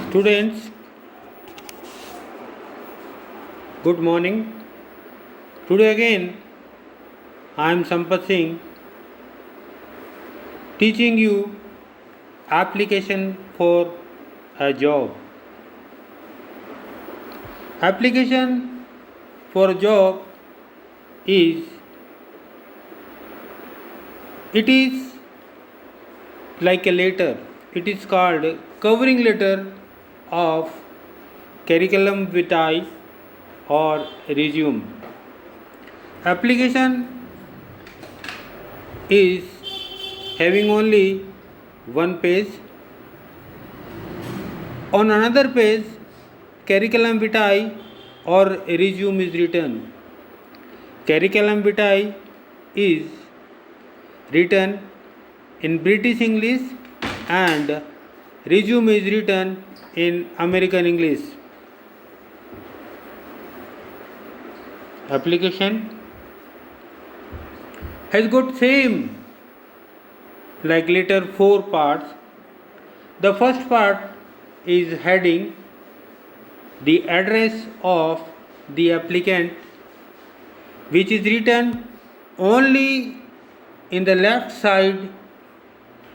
Students, good morning. Today again I am Sampath Singh teaching you application for a job. Application for a job is it is like a letter. It is called covering letter of curriculum vitae or resume. Application is having only one page. On another page, curriculum vitae or resume is written. Curriculum vitae is written in British English and resume is written in American English. Application has got same like letter 4 parts. The first part is heading, the address of the applicant, which is written only in the left side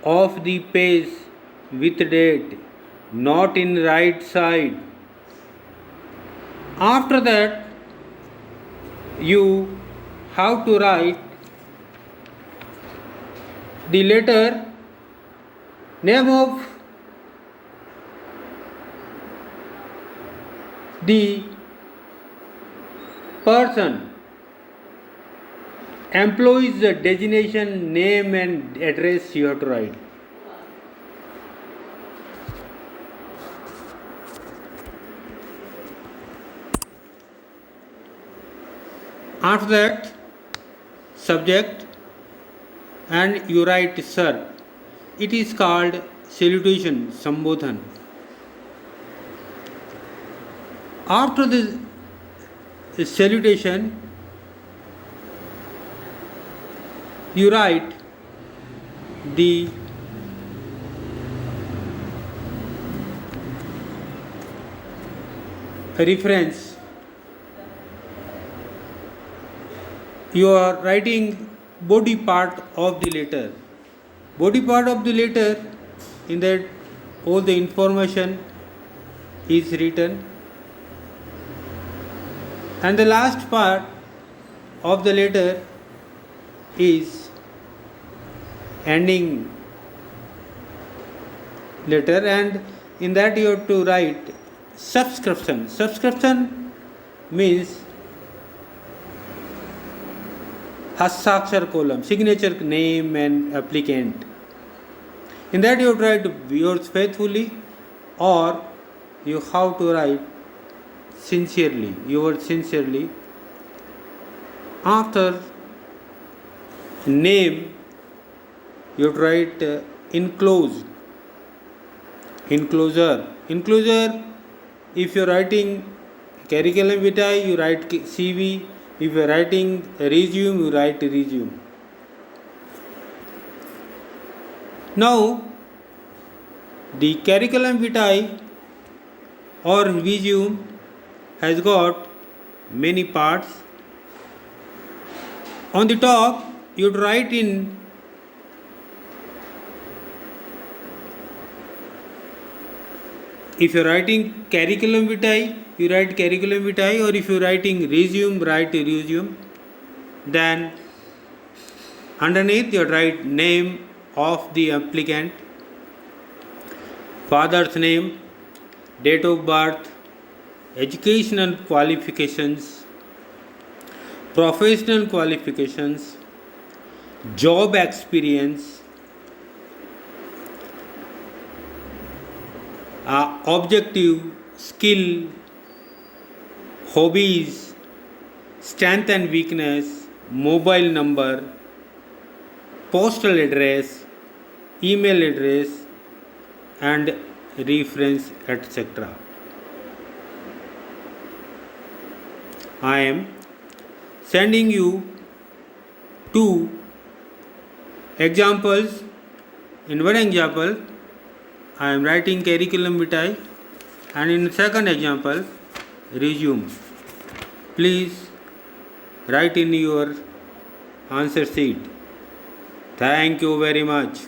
of the page with date, not in right side. After that, you have to write the letter, name of the person, employee's designation, name and address you have to write. After that, subject and you write sir. It is called salutation, sambodhan. After the salutation, you write the reference. You are writing body part of the letter. Body part of the letter, in that all the information is written. And the last part of the letter is ending letter, and in that you have to write subscription. Subscription means Hastakshar column, signature, name and applicant. In that you have to write yours faithfully, or you have to write sincerely, yours sincerely. After name, you have to write enclosure. Enclosure, if you are writing curriculum vitae, you write CV. If you are writing resume, you write resume. Now, the curriculum vitae or resume has got many parts. On the top, you would write in if you are writing curriculum vitae, you write curriculum vitae, or if you are writing resume, write resume. Then underneath you write name of the applicant, father's name, date of birth, educational qualifications, professional qualifications, job experience, objective, skill, hobbies, strength and weakness, mobile number, postal address, email address and reference, etc. I am sending you two examples. In one example, I am writing curriculum vitae And in second example, resume. Please write in your answer sheet. Thank you very much.